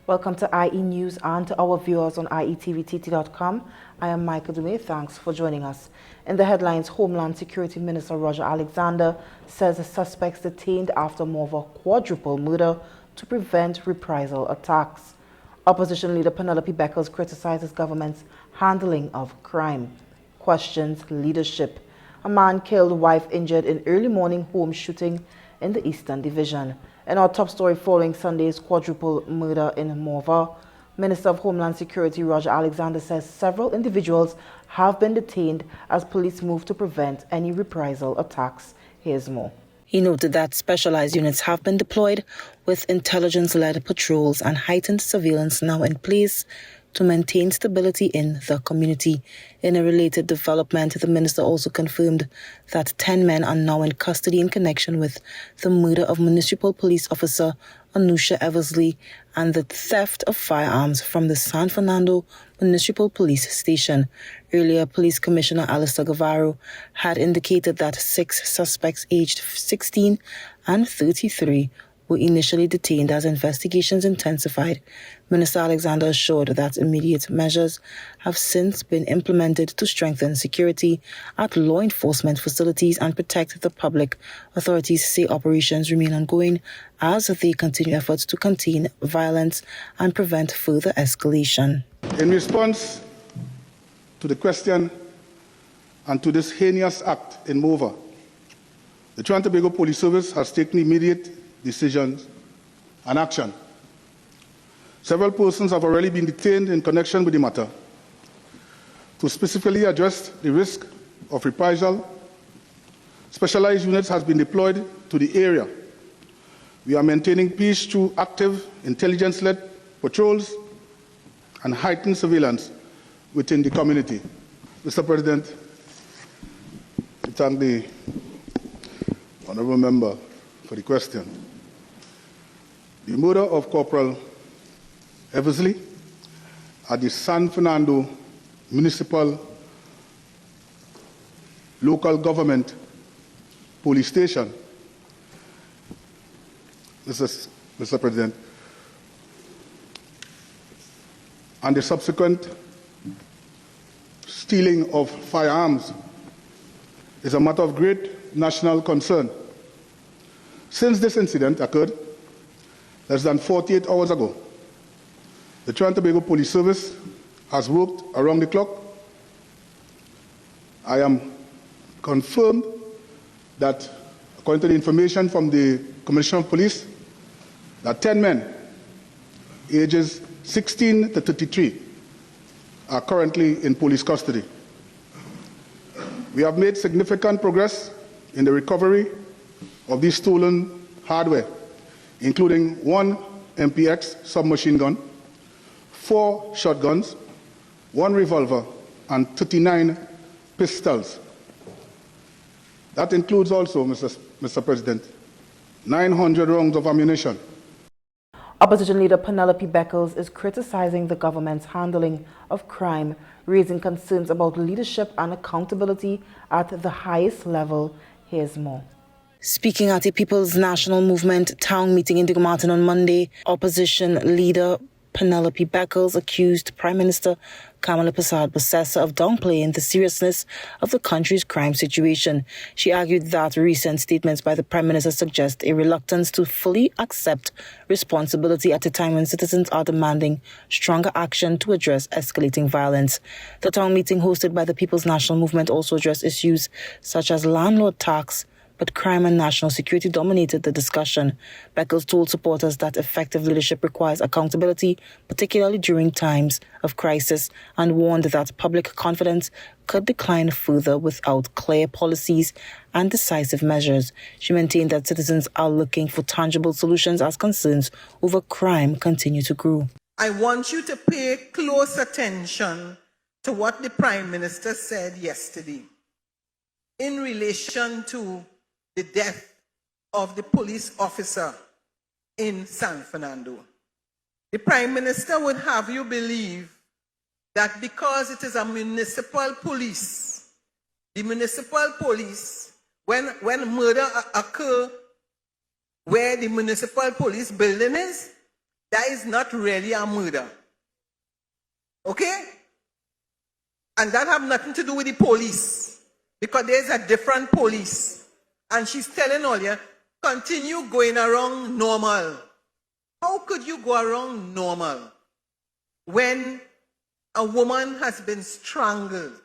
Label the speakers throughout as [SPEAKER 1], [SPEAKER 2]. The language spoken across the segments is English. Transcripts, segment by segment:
[SPEAKER 1] Welcome to IE News and to our viewers on IETVTT.com. I am Michael Dume. Thanks for joining us. In the headlines, Homeland Security Minister Roger Alexander says the suspects detained after more of a quadruple murder to prevent reprisal attacks. Opposition leader Penelope Beckles criticizes government's handling of crime. Questions leadership. A man killed, wife injured in early morning home shooting in the Eastern Division. In our top story following Sunday's quadruple murder in Morva, Minister of Homeland Security Roger Alexander says several individuals have been detained as police move to prevent any reprisal attacks. Here's more. He noted that specialized units have been deployed with intelligence-led patrols and heightened surveillance now in place to maintain stability in the community. In a related development, the minister also confirmed that 10 men are now in custody in connection with the murder of municipal police officer Anusha Eversley and the theft of firearms from the San Fernando Municipal Police Station. Earlier, Police Commissioner Alistair Guevara had indicated that 6 suspects aged 16 and 33 were initially detained as investigations intensified. Minister Alexander assured that immediate measures have since been implemented to strengthen security at law enforcement facilities and protect the public. Authorities say operations remain ongoing as they continue efforts to contain violence and prevent further escalation.
[SPEAKER 2] In response to the question and to this heinous act in Mova, the Tobago Police Service has taken immediate decisions and action. Several persons have already been detained in connection with the matter. To specifically address the risk of reprisal, specialized units have been deployed to the area. We are maintaining peace through active intelligence-led patrols and heightened surveillance within the community. Mr. President, I thank the honourable member for the question. The murder of Corporal Eversley at the San Fernando Municipal Local Government Police Station, Mr. President, and the subsequent stealing of firearms is a matter of great national concern. Since this incident occurred less than 48 hours ago, the Tobago Police Service has worked around the clock. I am confirmed that, according to the information from the Commissioner of Police, that 10 men, ages 16 to 33, are currently in police custody. We have made significant progress in the recovery of these stolen hardware, including 1 MPX submachine gun, 4 shotguns, 1 revolver, and 39 pistols. That includes also, Mr. President, 900 rounds of ammunition.
[SPEAKER 1] Opposition leader Penelope Beckles is criticizing the government's handling of crime, raising concerns about leadership and accountability at the highest level. Here's more. Speaking at a People's National Movement town meeting in Digomartin on Monday, opposition leader Penelope Beckles accused Prime Minister Kamala Persad-Bosesa of downplaying the seriousness of the country's crime situation. She argued that recent statements by the Prime Minister suggest a reluctance to fully accept responsibility at a time when citizens are demanding stronger action to address escalating violence. The town meeting hosted by the People's National Movement also addressed issues such as landlord tax, but crime and national security dominated the discussion. Beckles told supporters that effective leadership requires accountability, particularly during times of crisis, and warned that public confidence could decline further without clear policies and decisive measures. She maintained that citizens are looking for tangible solutions as concerns over crime continue to grow.
[SPEAKER 3] I want you to pay close attention to what the Prime Minister said yesterday in relation to the death of the police officer in San Fernando. The Prime Minister would have you believe that because it is a municipal police, the municipal police, when murder occur where the municipal police building is, that is not really a murder. Okay? And that have nothing to do with the police, because there's a different police. And she's telling all you, continue going around normal. How could you go around normal when a woman has been strangled?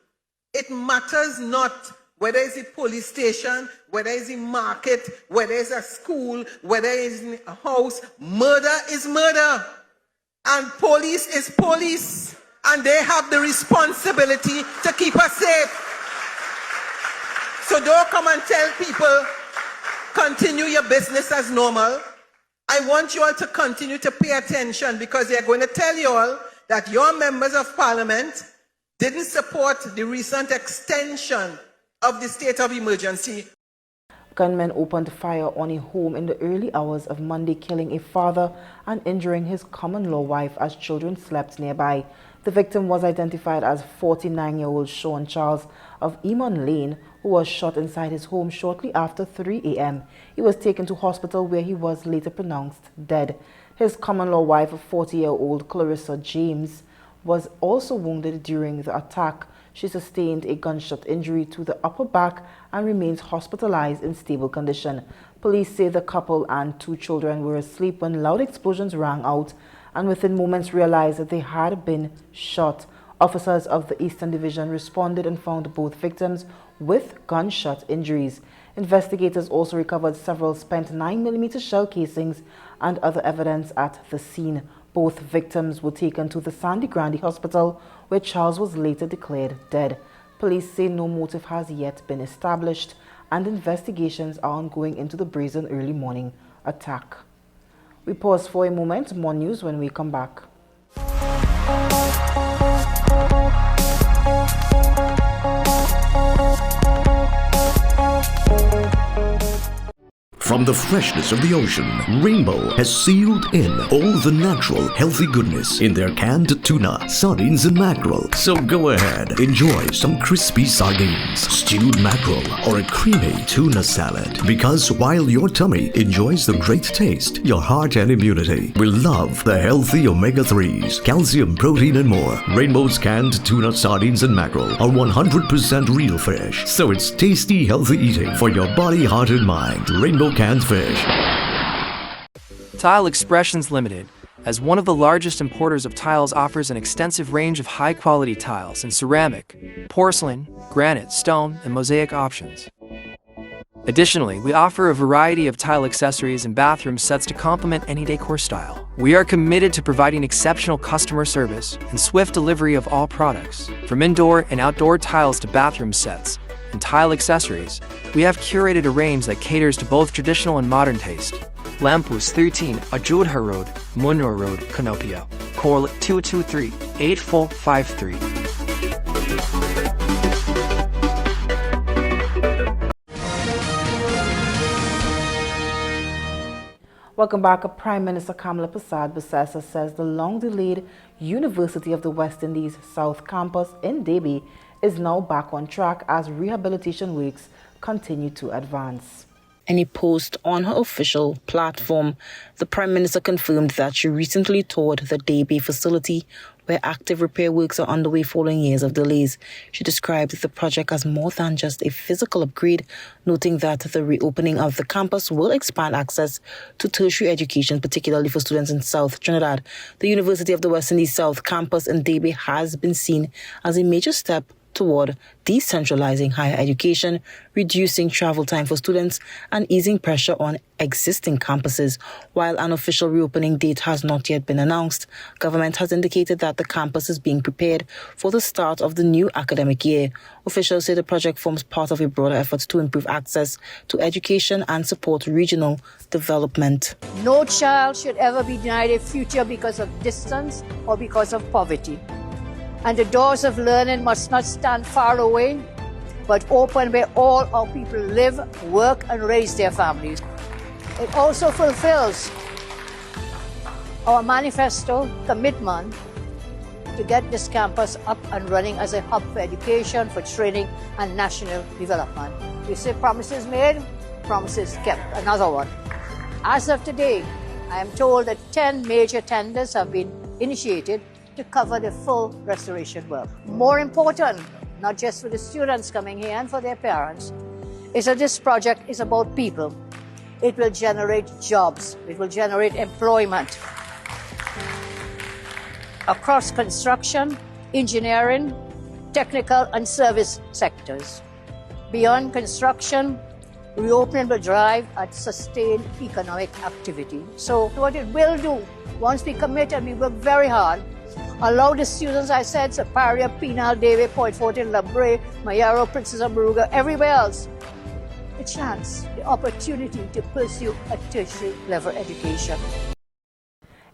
[SPEAKER 3] It matters not whether it's a police station, whether it's a market, whether it's a school, whether it's in a house. Murder is murder. And police is police. And they have the responsibility to keep us safe. So don't come and tell people, continue your business as normal. I want you all to continue to pay attention, because they're going to tell you all that your members of parliament didn't support the recent extension of the state of emergency.
[SPEAKER 1] Gunmen opened fire on a home in the early hours of Monday, killing a father and injuring his common-law wife as children slept nearby. The victim was identified as 49-year-old Sean Charles of Emon Lane, who was shot inside his home shortly after 3 a.m. He was taken to hospital, where he was later pronounced dead. His common-law wife, 40-year-old Clarissa James, was also wounded during the attack. She sustained a gunshot injury to the upper back and remains hospitalized in stable condition. Police say the couple and 2 children were asleep when loud explosions rang out, and within moments realized that they had been shot. Officers of the Eastern Division responded and found both victims with gunshot injuries. Investigators also recovered several spent 9mm shell casings and other evidence at the scene. Both victims were taken to the Sandy Grande Hospital, where Charles was later declared dead. Police say no motive has yet been established, and investigations are ongoing into the brazen early morning attack. We pause for a moment. More news when we come back.
[SPEAKER 4] From the freshness of the ocean, Rainbow has sealed in all the natural, healthy goodness in their canned tuna, sardines, and mackerel. So go ahead, enjoy some crispy sardines, stewed mackerel, or a creamy tuna salad. Because while your tummy enjoys the great taste, your heart and immunity will love the healthy omega-3s, calcium, protein, and more. Rainbow's canned tuna, sardines, and mackerel are 100% real fish. So it's tasty, healthy eating for your body, heart, and mind. Rainbow canned fish.
[SPEAKER 5] Tile Expressions Limited, as one of the largest importers of tiles, offers an extensive range of high-quality tiles in ceramic, porcelain, granite, stone, and mosaic options. Additionally, we offer a variety of tile accessories and bathroom sets to complement any decor style. We are committed to providing exceptional customer service and swift delivery of all products. From indoor and outdoor tiles to bathroom sets and tile accessories, we have curated a range that caters to both traditional and modern taste. Lampus 13, Ajudha Road, Munro Road, Canopio. Call 223-8453.
[SPEAKER 1] Welcome back. Prime Minister Kamala Persad-Bissessar says the long-delayed University of the West Indies South Campus in Derby is now back on track as rehabilitation works continue to advance. In a post on her official platform, the Prime Minister confirmed that she recently toured the Derby facility, where active repair works are underway following years of delays. She described the project as more than just a physical upgrade, noting that the reopening of the campus will expand access to tertiary education, particularly for students in South Trinidad. The University of the West Indies South Campus in Derby has been seen as a major step toward decentralizing higher education, reducing travel time for students, and easing pressure on existing campuses. While an official reopening date has not yet been announced, government has indicated that the campus is being prepared for the start of the new academic year. Officials say the project forms part of a broader effort to improve access to education and support regional development.
[SPEAKER 6] No child should ever be denied a future because of distance or because of poverty. And the doors of learning must not stand far away, but open where all our people live, work, and raise their families. It also fulfills our manifesto commitment to get this campus up and running as a hub for education, for training, and national development. We say promises made, promises kept. Another one. As of today, I am told that 10 major tenders have been initiated to cover the full restoration work. More important, not just for the students coming here and for their parents, is that this project is about people. It will generate jobs. It will generate employment across construction, engineering, technical and service sectors. Beyond construction, reopening will drive at sustained economic activity. So what it will do, once we commit and we work very hard, allow the students, I said, Saparia, Pinal, David, Point Fortin, La Brea, Mayaro, Princess of Moruga, everywhere else, the chance, the opportunity to pursue a tertiary level education.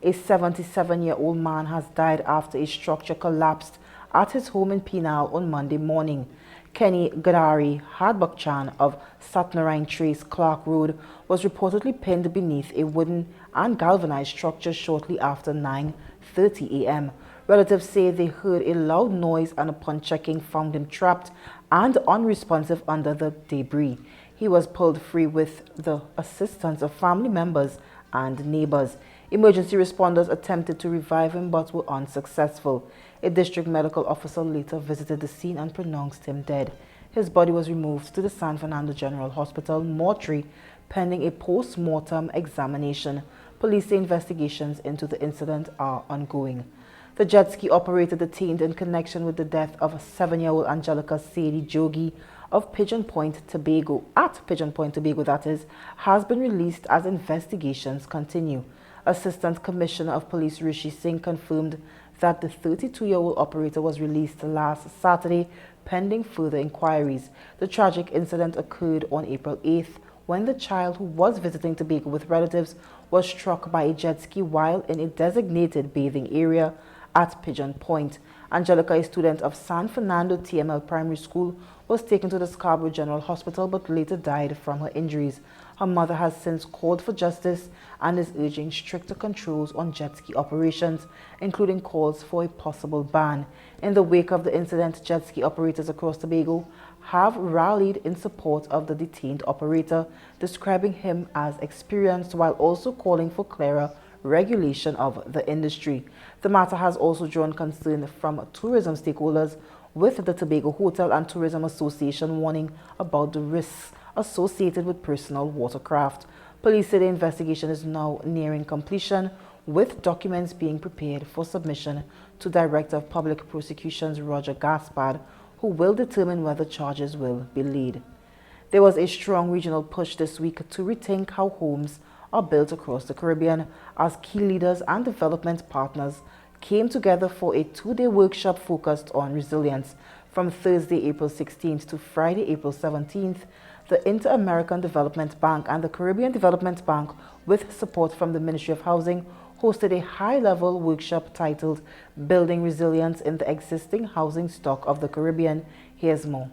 [SPEAKER 1] A 77-year-old man has died after a structure collapsed at his home in Pinal on Monday morning. Kenny Gadari Hadbakchan of Satnarayan Trace Clark Road was reportedly pinned beneath a wooden and galvanized structure shortly after 9:30 a.m. Relatives say they heard a loud noise and upon checking found him trapped and unresponsive under the debris. He was pulled free with the assistance of family members and neighbors. Emergency responders attempted to revive him but were unsuccessful. A district medical officer later visited the scene and pronounced him dead. His body was removed to the San Fernando General Hospital mortuary pending a post-mortem examination. Police say investigations into the incident are ongoing. The jet ski operator detained in connection with the death of 7-year-old Angelica Sadie Jogi of Pigeon Point, Tobago, that is, has been released as investigations continue. Assistant Commissioner of Police Rishi Singh confirmed that the 32-year-old operator was released last Saturday pending further inquiries. The tragic incident occurred on April 8th when the child, who was visiting Tobago with relatives, was struck by a jet ski while in a designated bathing area at Pigeon Point. Angelica, a student of San Fernando TML Primary School, was taken to the Scarborough General Hospital but later died from her injuries. Her mother has since called for justice and is urging stricter controls on jet ski operations, including calls for a possible ban. In the wake of the incident, jet ski operators across Tobago have rallied in support of the detained operator, describing him as experienced while also calling for clearer regulation of the industry. The matter has also drawn concern from tourism stakeholders, with the Tobago Hotel and Tourism Association warning about the risks associated with personal watercraft. Police say the investigation is now nearing completion, with documents being prepared for submission to Director of Public Prosecutions Roger Gaspard, who will determine whether charges will be laid. There was a strong regional push this week to rethink how homes are built across the Caribbean as key leaders and development partners came together for a 2-day workshop focused on resilience. From Thursday, April 16th to Friday, April 17th, the Inter-American Development Bank and the Caribbean Development Bank, with support from the Ministry of Housing, hosted a high-level workshop titled Building Resilience in the Existing Housing Stock of the Caribbean. Here's more.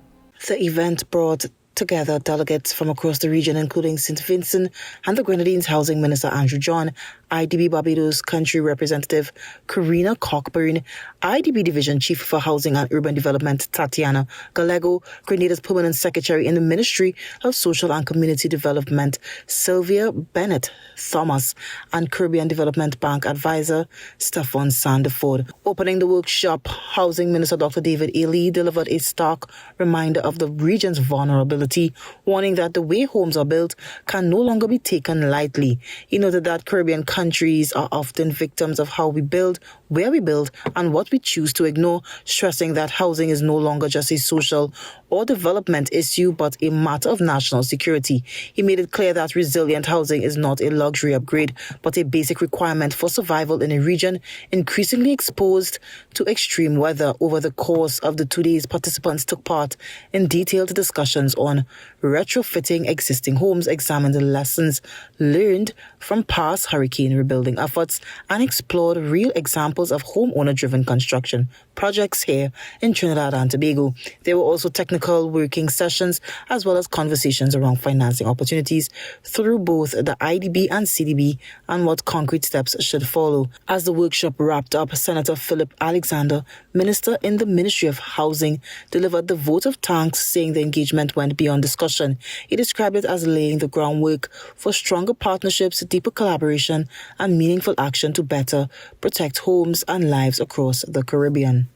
[SPEAKER 1] The event brought together delegates from across the region, including St. Vincent and the Grenadines Housing Minister Andrew John, IDB Barbados Country Representative Karina Cockburn, IDB Division Chief for Housing and Urban Development Tatiana Gallego, Grenada's Permanent Secretary in the Ministry of Social and Community Development Sylvia Bennett Thomas, and Caribbean Development Bank Advisor Stefan Sandiford. Opening the workshop, Housing Minister Dr. David A. Lee delivered a stark reminder of the region's vulnerability, warning that the way homes are built can no longer be taken lightly. He noted that Caribbean countries are often victims of how we build, where we build, and what we choose to ignore, stressing that housing is no longer just a social or development issue, but a matter of national security. He made it clear that resilient housing is not a luxury upgrade, but a basic requirement for survival in a region increasingly exposed to extreme weather. Over the course of the 2 days, participants took part in detailed discussions on retrofitting existing homes, examined the lessons learned from past hurricane rebuilding efforts, and explored real examples of homeowner-driven construction projects here in Trinidad and Tobago. There were also technical working sessions as well as conversations around financing opportunities through both the IDB and CDB and what concrete steps should follow. As the workshop wrapped up, Senator Philip Alexander, Minister in the Ministry of Housing, delivered the vote of thanks, saying the engagement went beyond discussion. He described it as laying the groundwork for stronger partnerships, deeper collaboration, and meaningful action to better protect homes and lives across the Caribbean.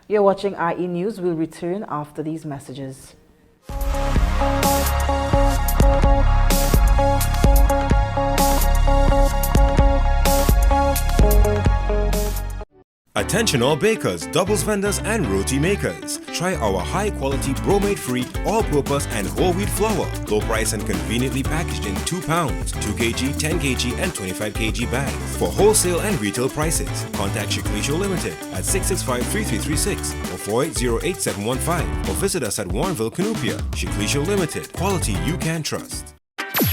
[SPEAKER 1] You're watching IE News. We'll return after these messages.
[SPEAKER 7] Attention all bakers, doubles vendors and roti makers. Try our high quality bromate free, all purpose and whole wheat flour. Low price and conveniently packaged in 2 pounds, 2 kg, 10 kg and 25 kg bags. For wholesale and retail prices, contact Shiklisho Limited at 665-3336 or 480-8715 or visit us at Warrenville, Canoopia. Shiklisho Limited, quality you can trust.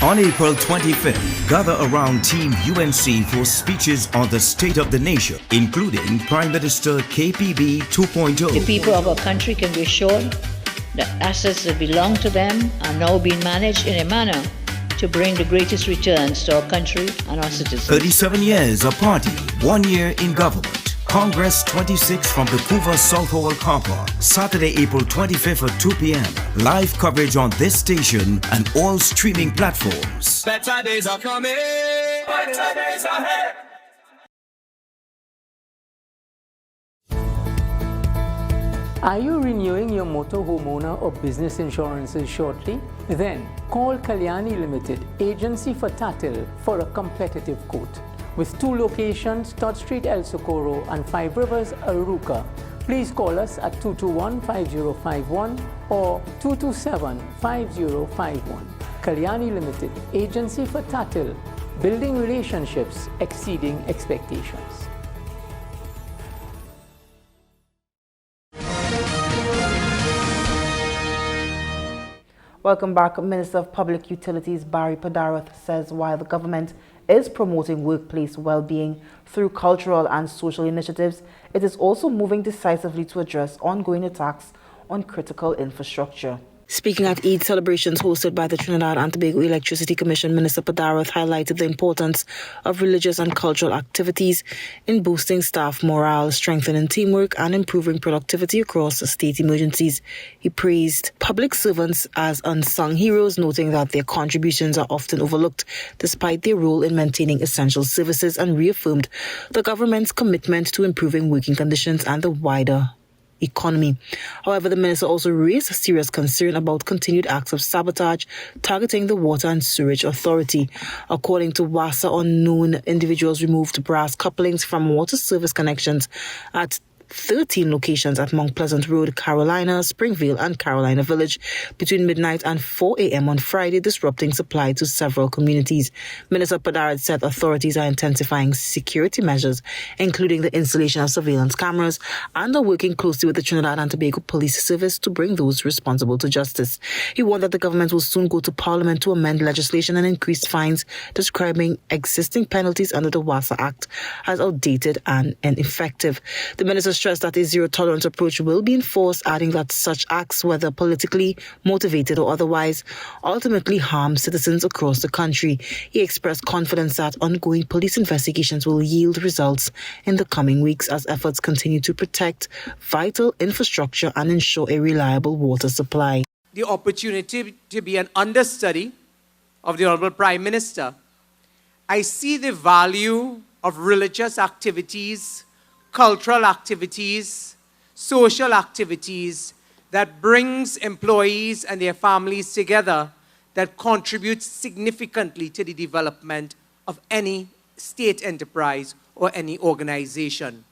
[SPEAKER 8] On April 25th, gather around Team UNC for speeches on the state of the nation, including Prime Minister KPB 2.0.
[SPEAKER 6] The people of our country can be assured that assets that belong to them are now being managed in a manner to bring the greatest returns to our country and our citizens.
[SPEAKER 8] 37 years of party, 1 year in government. Congress 26 from the Couva South Hall car park, Saturday, April 25th at 2 p.m. Live coverage on this station and all streaming platforms.
[SPEAKER 9] Better days are coming. Better days ahead.
[SPEAKER 10] Are you renewing your motor, homeowner or business insurances shortly? Then call Kalyani Limited, agency for Tatil, for a competitive quote. With 2 locations, Todd Street, El Socorro, and 5 Rivers, Aruca. Please call us at 221-5051 or 227-5051. Kalyani Limited, agency for Tatil, building relationships exceeding expectations.
[SPEAKER 1] Welcome back. Minister of Public Utilities Barry Padarath says while the government is promoting workplace well-being through cultural and social initiatives, it is also moving decisively to address ongoing attacks on critical infrastructure. Speaking at Eid celebrations hosted by the Trinidad and Tobago Electricity Commission, Minister Padarath highlighted the importance of religious and cultural activities in boosting staff morale, strengthening teamwork, and improving productivity across state emergencies. He praised public servants as unsung heroes, noting that their contributions are often overlooked despite their role in maintaining essential services, and reaffirmed the government's commitment to improving working conditions and the wider economy. However, the minister also raised serious concern about continued acts of sabotage targeting the Water and Sewerage Authority. According to WASA, unknown individuals removed brass couplings from water service connections at 13 locations at Mount Pleasant Road, Carolina, Springvale, and Carolina Village between midnight and 4 a.m. on Friday, disrupting supply to several communities. Minister Padarath said authorities are intensifying security measures, including the installation of surveillance cameras, and are working closely with the Trinidad and Tobago Police Service to bring those responsible to justice. He warned that the government will soon go to Parliament to amend legislation and increase fines, describing existing penalties under the WASA Act as outdated and ineffective. The minister stressed that a zero-tolerance approach will be enforced, adding that such acts, whether politically motivated or otherwise, ultimately harm citizens across the country. He expressed confidence that ongoing police investigations will yield results in the coming weeks as efforts continue to protect vital infrastructure and ensure a reliable water supply.
[SPEAKER 11] The opportunity to be an understudy of the Honorable Prime Minister, I see the value of religious activities, cultural activities, social activities that brings employees and their families together, that contributes significantly to the development of any state enterprise or any organization.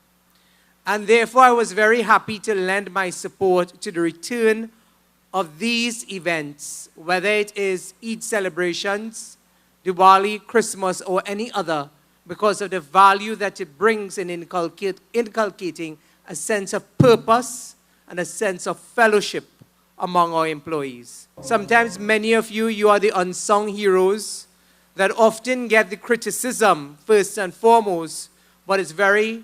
[SPEAKER 11] And therefore, I was very happy to lend my support to the return of these events, whether it is Eid celebrations, Diwali, Christmas, or any other, because of the value that it brings in inculcating a sense of purpose and a sense of fellowship among our employees. Sometimes many of you are the unsung heroes that often get the criticism first and foremost, but it's very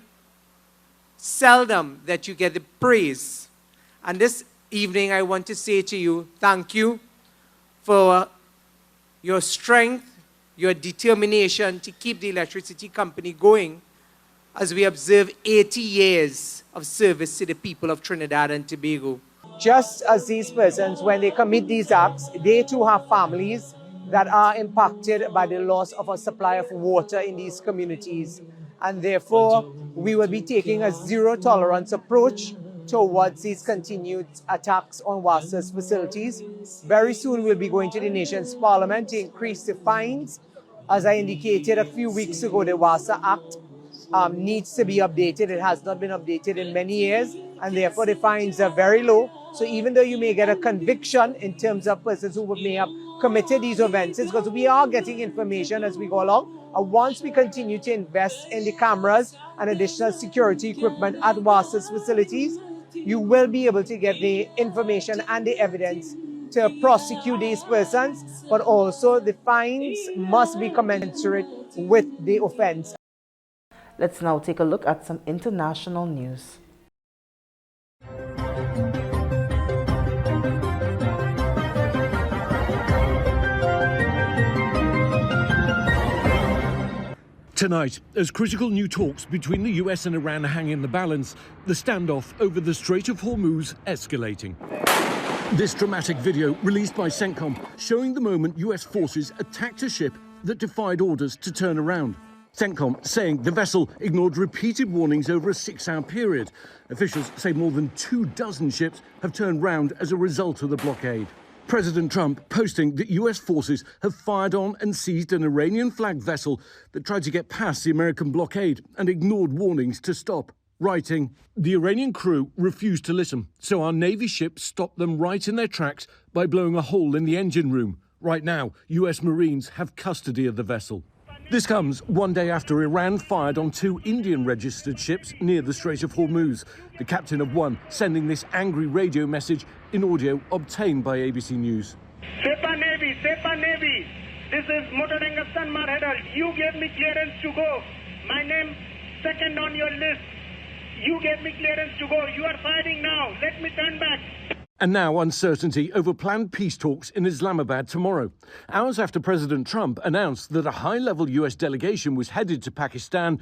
[SPEAKER 11] seldom that you get the praise. And this evening I want to say to you, thank you for your strength, your determination to keep the electricity company going as we observe 80 years of service to the people of Trinidad and Tobago. just as these persons, when they commit these acts, they too have families that are impacted by the loss of a supply of water in these communities. And therefore, we will be taking a zero-tolerance approach towards these continued attacks on WASA's facilities. Very soon, we'll be going to the nation's parliament to increase the fines. As I indicated a few weeks ago, the WASA Act needs to be updated. It has not been updated in many years, and therefore the fines are very low. So even though you may get a conviction in terms of persons who may have committed these offenses, because we are getting information as we go along, and once we continue to invest in the cameras and additional security equipment at WASA's facilities, you will be able to get the information and the evidence to prosecute these persons, but also the fines must be commensurate with the offense.
[SPEAKER 1] Let's now take a look at some international news.
[SPEAKER 12] Tonight, as critical new talks between the US and Iran hang in the balance, the standoff over the Strait of Hormuz escalating. This dramatic video released by CENTCOM showing the moment US forces attacked a ship that defied orders to turn around. CENTCOM saying the vessel ignored repeated warnings over a 6-hour period. Officials say more than 24 ships have turned round as a result of the blockade. President Trump posting that US forces have fired on and seized an Iranian-flagged vessel that tried to get past the American blockade and ignored warnings to stop. Writing, the Iranian crew refused to listen, so our Navy ship stopped them right in their tracks by blowing a hole in the engine room. Right now, US Marines have custody of the vessel. This comes one day after Iran fired on 2 Indian-registered ships near the Strait of Hormuz, the captain of one sending this angry radio message in audio obtained by ABC News.
[SPEAKER 13] Sepa Navy, this is Motorenga Sanmar Header. You gave me clearance to go. My name second on your list. You gave me clearance to go. You are fighting now. Let me turn back.
[SPEAKER 12] And now uncertainty over planned peace talks in Islamabad tomorrow. Hours after President Trump announced that a high-level US delegation was headed to Pakistan,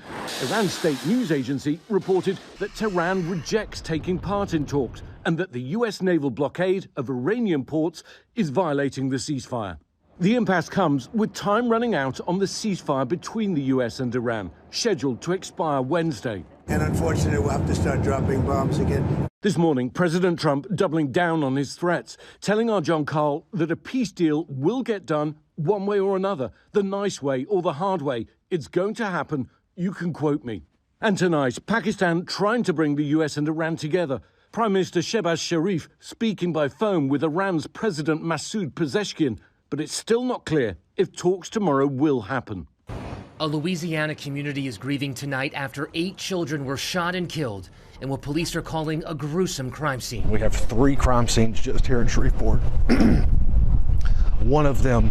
[SPEAKER 12] Iran's state news agency reported that Tehran rejects taking part in talks and that the US naval blockade of Iranian ports is violating the ceasefire. The impasse comes with time running out on the ceasefire between the US and Iran, scheduled to expire Wednesday.
[SPEAKER 14] And unfortunately, we'll have to start dropping bombs again.
[SPEAKER 12] This morning, President Trump doubling down on his threats, telling our John Carl that a peace deal will get done one way or another, the nice way or the hard way. It's going to happen. You can quote me. And tonight, Pakistan trying to bring the US and Iran together. Prime Minister Shehbaz Sharif speaking by phone with Iran's President Masoud Pezeshkian, but it's still not clear if talks tomorrow will happen.
[SPEAKER 15] A Louisiana community is grieving tonight after 8 children were shot and killed in what police are calling a gruesome crime scene.
[SPEAKER 16] We have 3 crime scenes just here in Shreveport. One of them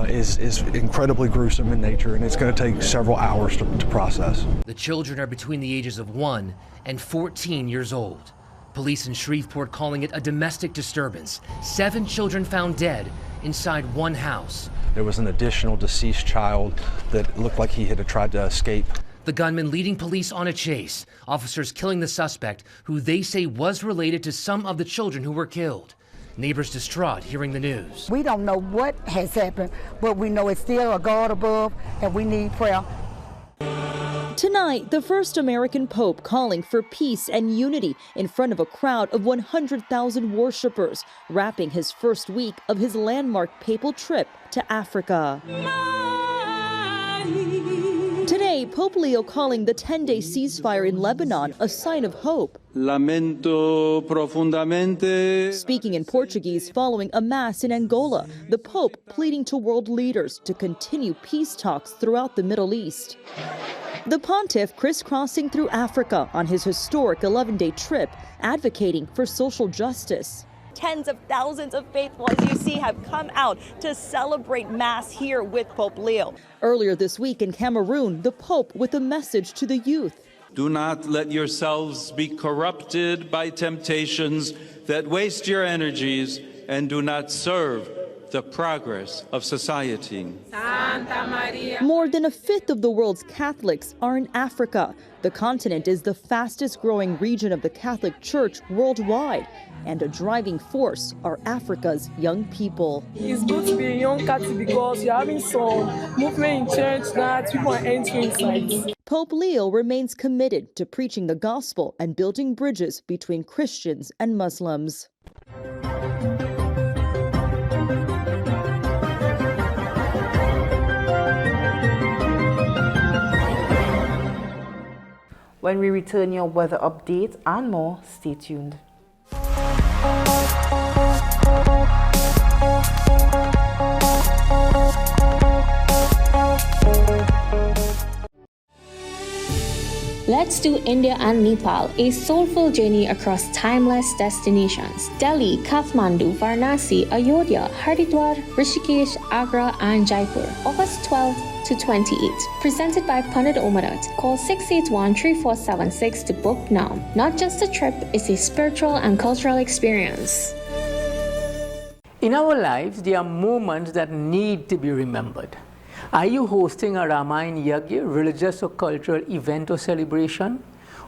[SPEAKER 16] is incredibly gruesome in nature, and it's going to take several hours to process.
[SPEAKER 15] The children are between the ages of 1 and 14 years old. Police in Shreveport calling it a domestic disturbance. 7 children found dead inside one house.
[SPEAKER 16] There was an additional deceased child that looked like he had tried to escape.
[SPEAKER 15] The gunman leading police on a chase. Officers killing the suspect, who they say was related to some of the children who were killed. Neighbors distraught hearing the news.
[SPEAKER 17] We don't know what has happened, but we know it's still a God above, and we need prayer.
[SPEAKER 18] Tonight, the first American Pope calling for peace and unity in front of a crowd of 100,000 worshippers, wrapping his first week of his landmark papal trip to Africa. Today, Pope Leo calling the 10-day ceasefire in Lebanon a sign of hope.
[SPEAKER 19] Lamento profundamente.
[SPEAKER 18] Speaking in Portuguese following a mass in Angola, the Pope pleading to world leaders to continue peace talks throughout the Middle East. The pontiff crisscrossing through Africa on his historic 11-day trip, advocating for social justice.
[SPEAKER 20] Tens of thousands of faithful, as you see, have come out to celebrate Mass here with Pope Leo.
[SPEAKER 18] Earlier this week in Cameroon, the Pope with a message to the youth.
[SPEAKER 19] Do not let yourselves be corrupted by temptations that waste your energies and do not serve the progress of society.
[SPEAKER 9] Santa Maria.
[SPEAKER 18] More than a fifth of the world's Catholics are in Africa. The continent is the fastest growing region of the Catholic Church worldwide, and a driving force are Africa's young people.
[SPEAKER 21] It's good to be a young Catholic because you're having some movement in church that people are entering sites.
[SPEAKER 18] Pope Leo remains committed to preaching the gospel and building bridges between Christians and Muslims.
[SPEAKER 1] When we return, your weather update and more, stay tuned.
[SPEAKER 22] Let's do India and Nepal, a soulful journey across timeless destinations. Delhi, Kathmandu, Varanasi, Ayodhya, Haridwar, Rishikesh, Agra, and Jaipur. August 12th to 28th. Presented by Pandit Omarat. Call 681-3476 to book now. Not just a trip, it's a spiritual and cultural experience.
[SPEAKER 10] In our lives, there are moments that need to be remembered. Are you hosting a Ramayana Yagya, religious or cultural event or celebration?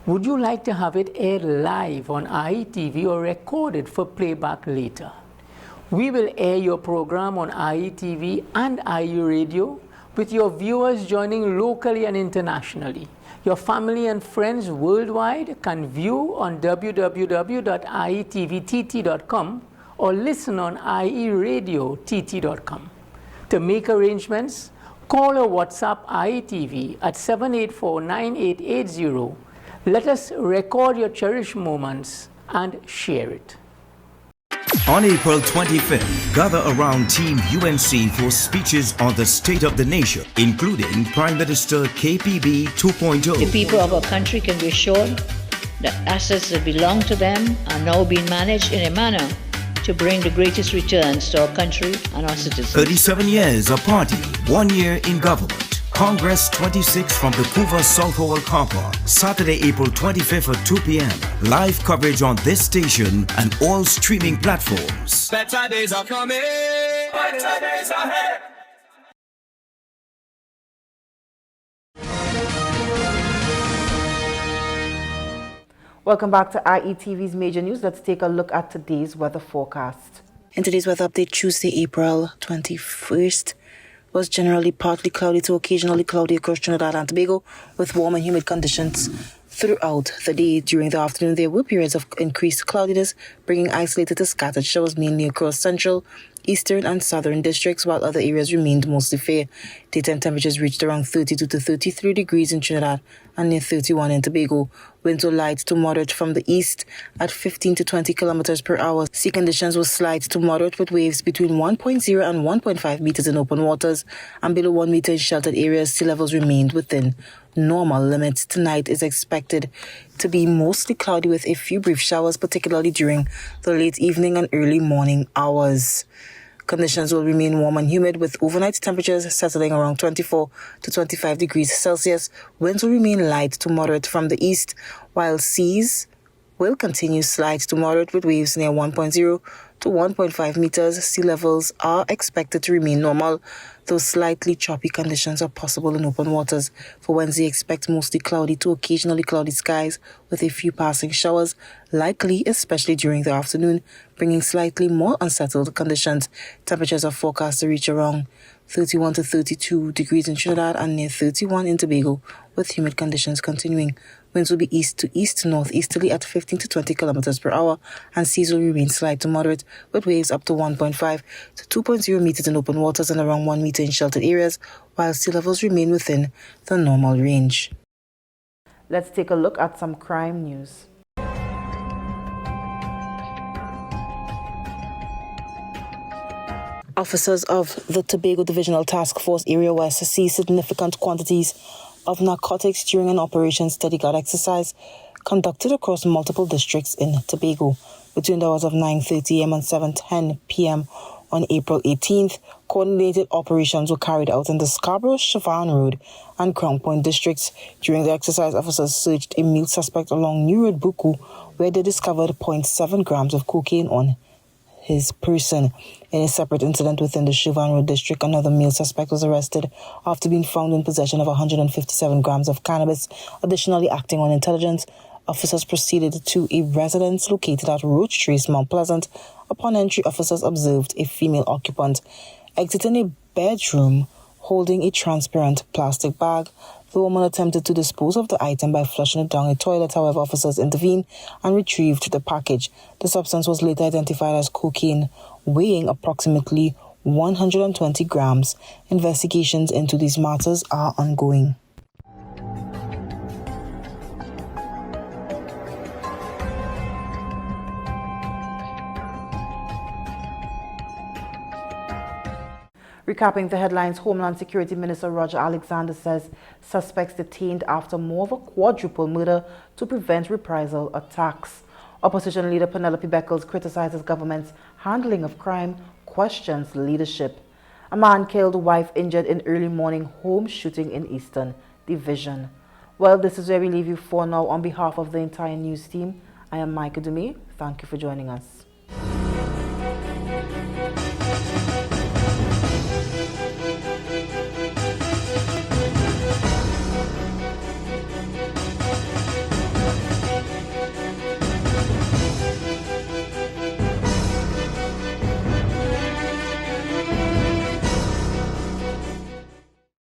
[SPEAKER 10] Would you like to have it aired live on IETV or recorded for playback later? We will air your program on IETV and IE Radio, with your viewers joining locally and internationally. Your family and friends worldwide can view on www.ietvtt.com or listen on ieradiott.com. To make arrangements, call or WhatsApp IETV at 784-9880. Let us record your cherished moments and share it.
[SPEAKER 8] On April 25th, gather around Team UNC for speeches on the state of the nation, including Prime Minister KPB 2.0.
[SPEAKER 23] The people of our country can be assured that assets that belong to them are now being managed in a manner to bring the greatest returns to our country and our citizens.
[SPEAKER 8] 37 years of party, 1 year in government. Congress 26 from the South Campus, Saturday, April 25th at 2 p.m. Live coverage on this station and all streaming platforms.
[SPEAKER 9] Better days are coming. Better days ahead.
[SPEAKER 1] Welcome back to IETV's Major News. Let's take a look at today's weather forecast. In today's weather update, Tuesday, April 21st, was generally partly cloudy to occasionally cloudy across Trinidad and Tobago, with warm and humid conditions throughout the day. During the afternoon, there were periods of increased cloudiness, bringing isolated to scattered showers mainly across central, eastern and southern districts, while other areas remained mostly fair. Daytime temperatures reached around 32 to 33 degrees in Trinidad and near 31 in Tobago. Winds were light to moderate from the east at 15 to 20 kilometers per hour. Sea conditions were slight to moderate with waves between 1.0 and 1.5 meters in open waters and below 1 meter in sheltered areas. Sea levels remained within normal limits. Tonight is expected to be mostly cloudy with a few brief showers, particularly during the late evening and early morning hours. Conditions will remain warm and humid, with overnight temperatures settling around 24 to 25 degrees Celsius. Winds will remain light to moderate from the east, while seas will continue slight to moderate with waves near 1.0 to 1.5 meters. Sea levels are expected to remain normal, though slightly choppy conditions are possible in open waters. For Wednesday, expect mostly cloudy to occasionally cloudy skies with a few passing showers, likely especially during the afternoon, bringing slightly more unsettled conditions. Temperatures are forecast to reach around 31 to 32 degrees in Trinidad and near 31 in Tobago, with humid conditions continuing. Winds will be east to east northeasterly at 15 to 20 kilometers per hour, and seas will remain slight to moderate, with waves up to 1.5 to 2.0 meters in open waters and around 1 meter in sheltered areas, while sea levels remain within the normal range. Let's take a look at some crime news. Officers of the Tobago Divisional Task Force Area West seized significant quantities of narcotics during an Operation Steady Guard exercise conducted across multiple districts in Tobago. Between the hours of 9:30 a.m. and 7:10 p.m. on April 18th, coordinated operations were carried out in the Scarborough, Chavan Road and Crown Point districts. During the exercise, officers searched a mute suspect along New Road, Buku, where they discovered 0.7 grams of cocaine on his person. In a separate incident within the Chauvin Road district, another male suspect was arrested after being found in possession of 157 grams of cannabis. Additionally, acting on intelligence, officers proceeded to a residence located at Roach Trace, Mount Pleasant. Upon entry, officers observed a female occupant exiting a bedroom holding a transparent plastic bag. The woman attempted to dispose of the item by flushing it down a toilet. However, officers intervened and retrieved the package. The substance was later identified as cocaine, weighing approximately 120 grams. Investigations into these matters are ongoing. Recapping the headlines, Homeland Security Minister Roger Alexander says suspects detained after more of a quadruple murder to prevent reprisal attacks. Opposition leader Penelope Beckles criticizes government's handling of crime, questions leadership. A man killed, wife injured in early morning home shooting in Eastern Division. Well, this is where we leave you for now. On behalf of the entire news team, I am Micah Dumi. Thank you for joining us.